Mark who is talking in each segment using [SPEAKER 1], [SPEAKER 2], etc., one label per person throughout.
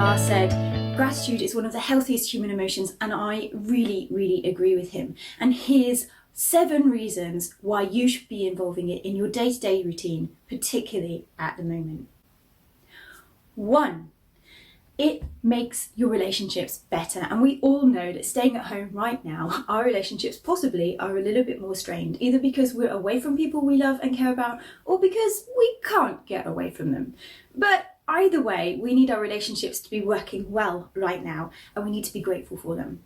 [SPEAKER 1] Carr said, gratitude is one of the healthiest human emotions, and I really agree with him. And here's 7 reasons why you should be involving it in your day-to-day routine, particularly at the moment. 1. It makes your relationships better, and we all know that staying at home right now, our relationships possibly are a little bit more strained, either because we're away from people we love and care about, or because we can't get away from them. But either way, we need our relationships to be working well right now, and we need to be grateful for them.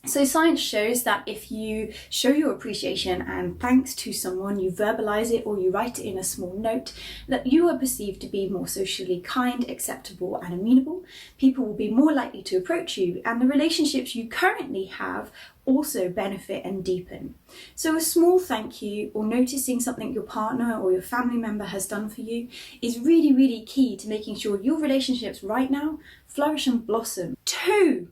[SPEAKER 1] So science shows that if you show your appreciation and thanks to someone, you verbalize it or you write it in a small note, that you are perceived to be more socially kind, acceptable and amenable. People will be more likely to approach you, and the relationships you currently have also benefit and deepen. So a small thank you or noticing something your partner or your family member has done for you is really key to making sure your relationships right now flourish and blossom. 2.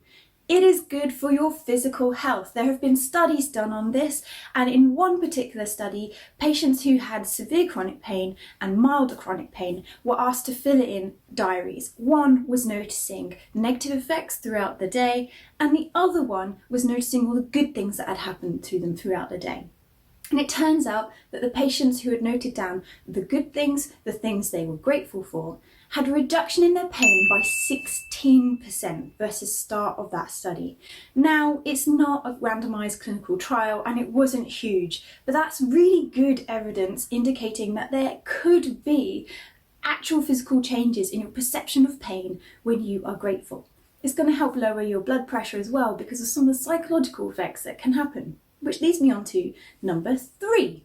[SPEAKER 1] It is good for your physical health. There have been studies done on this, and in one particular study, patients who had severe chronic pain and milder chronic pain were asked to fill in diaries. One was noticing negative effects throughout the day, and the other one was noticing all the good things that had happened to them throughout the day. And it turns out that the patients who had noted down the good things, the things they were grateful for, had a reduction in their pain by 16% versus start of that study. Now, it's not a randomized clinical trial and it wasn't huge, but that's really good evidence indicating that there could be actual physical changes in your perception of pain when you are grateful. It's going to help lower your blood pressure as well because of some of the psychological effects that can happen. Which leads me on to number 3.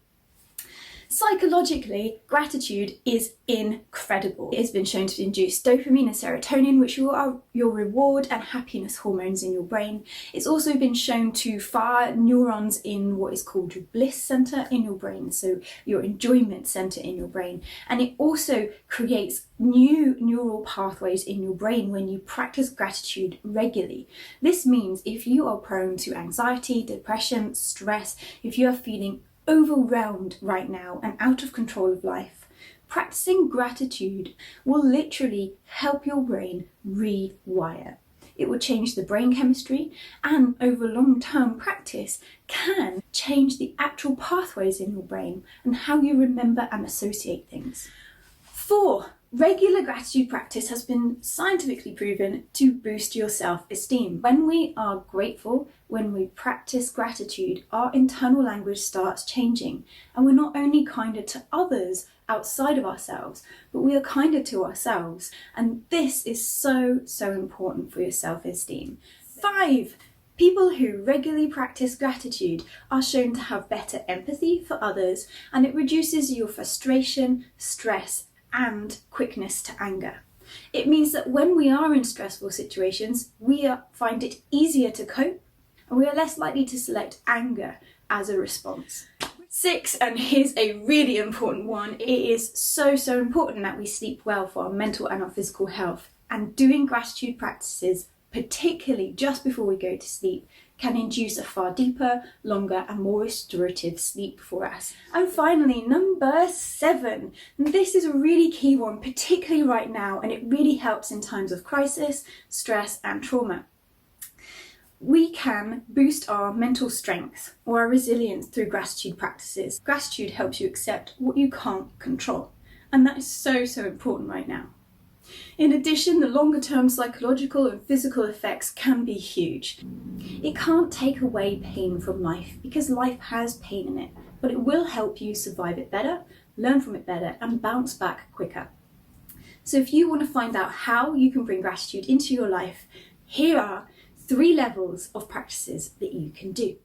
[SPEAKER 1] Psychologically, gratitude is incredible. It has been shown to induce dopamine and serotonin, which are your reward and happiness hormones in your brain. It's also been shown to fire neurons in what is called your bliss center in your brain, so your enjoyment center in your brain. And it also creates new neural pathways in your brain when you practice gratitude regularly. This means if you are prone to anxiety, depression, stress, if you are feeling overwhelmed right now and out of control of life, practicing gratitude will literally help your brain rewire. It will change the brain chemistry, and over long-term practice can change the actual pathways in your brain and how you remember and associate things. 4. Regular gratitude practice has been scientifically proven to boost your self-esteem. When we are grateful, when we practice gratitude, our internal language starts changing, and we're not only kinder to others outside of ourselves, but we are kinder to ourselves. And this is so important for your self-esteem. 5. People who regularly practice gratitude are shown to have better empathy for others, and it reduces your frustration, stress, and quickness to anger. It means that when we are in stressful situations, we find it easier to cope, and we are less likely to select anger as a response. 6, and here's a really important one, it is so important that we sleep well for our mental and our physical health, and doing gratitude practices, particularly just before we go to sleep, can induce a far deeper, longer and more restorative sleep for us. And finally, number 7. This is a really key one, particularly right now, and it really helps in times of crisis, stress and trauma. We can boost our mental strength or our resilience through gratitude practices. Gratitude helps you accept what you can't control, and that is so important right now. In addition, the longer-term psychological and physical effects can be huge. It can't take away pain from life because life has pain in it, but it will help you survive it better, learn from it better, and bounce back quicker. So if you want to find out how you can bring gratitude into your life, here are 3 levels of practices that you can do.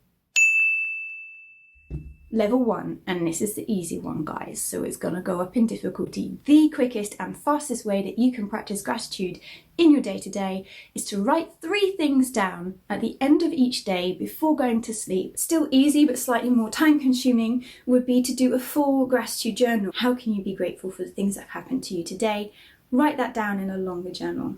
[SPEAKER 1] Level 1, and this is the easy one, guys, so it's going to go up in difficulty. The quickest and fastest way that you can practice gratitude in your day-to-day is to write 3 things down at the end of each day before going to sleep. Still easy but slightly more time-consuming would be to do a full gratitude journal. How can you be grateful for the things that have happened to you today? Write that down in a longer journal.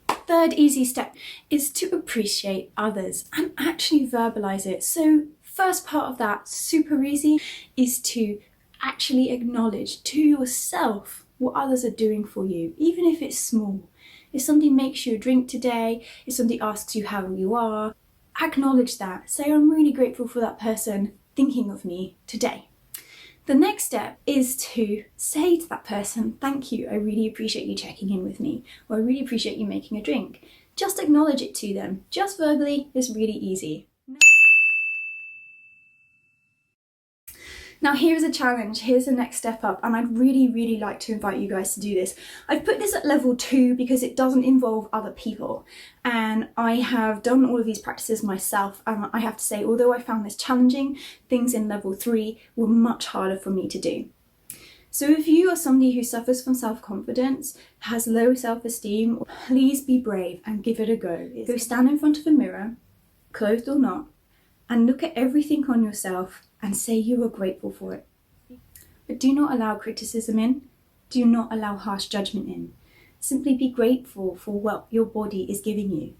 [SPEAKER 1] 3rd easy step is to appreciate others and actually verbalize it. So first part of that, super easy, is to actually acknowledge to yourself what others are doing for you, even if it's small. If somebody makes you a drink today, if somebody asks you how you are, acknowledge that. Say, I'm really grateful for that person thinking of me today. The next step is to say to that person, thank you, I really appreciate you checking in with me, or I really appreciate you making a drink. Just acknowledge it to them, just verbally. It's really easy. Now here's a challenge, here's the next step up, and I'd really like to invite you guys to do this. I've put this at level 2 because it doesn't involve other people, and I have done all of these practices myself, and I have to say, although I found this challenging, things in level 3 were much harder for me to do. So if you are somebody who suffers from self-confidence, has low self-esteem, please be brave and give it a go. Go stand in front of a mirror, clothed or not, and look at everything on yourself and say you are grateful for it. But do not allow criticism in. Do not allow harsh judgment in. Simply be grateful for what your body is giving you.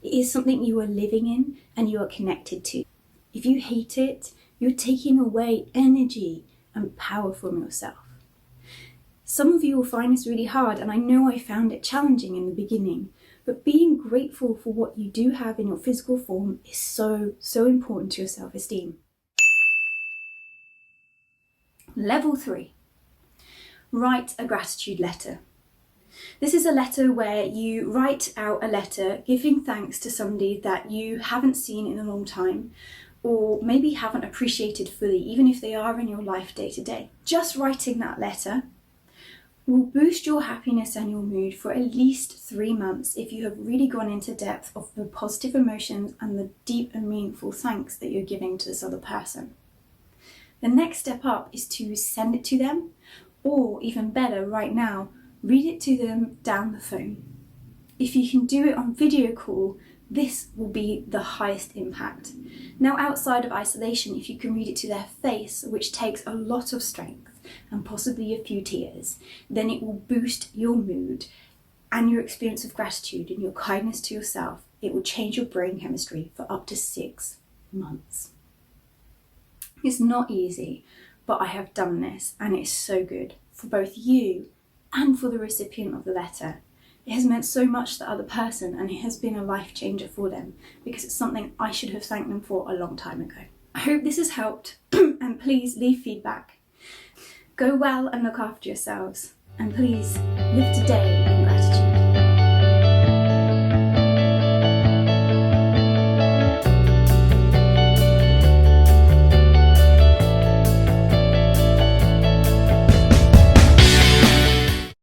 [SPEAKER 1] It is something you are living in and you are connected to. If you hate it, you're taking away energy and power from yourself. Some of you will find this really hard, and I know I found it challenging in the beginning, but being grateful for what you do have in your physical form is so important to your self-esteem. Level 3, write a gratitude letter. This is a letter where you write out a letter giving thanks to somebody that you haven't seen in a long time, or maybe haven't appreciated fully, even if they are in your life day to day. Just writing that letter will boost your happiness and your mood for at least 3 months if you have really gone into depth of the positive emotions and the deep and meaningful thanks that you're giving to this other person. The next step up is to send it to them, or even better right now, read it to them down the phone. If you can do it on video call, this will be the highest impact. Now outside of isolation, if you can read it to their face, which takes a lot of strength and possibly a few tears, then it will boost your mood and your experience of gratitude and your kindness to yourself. It will change your brain chemistry for up to 6 months. It's not easy, but I have done this and it's so good for both you and for the recipient of the letter. It has meant so much to the other person, and it has been a life changer for them because it's something I should have thanked them for a long time ago. I hope this has helped and please leave feedback. Go well and look after yourselves, and please live today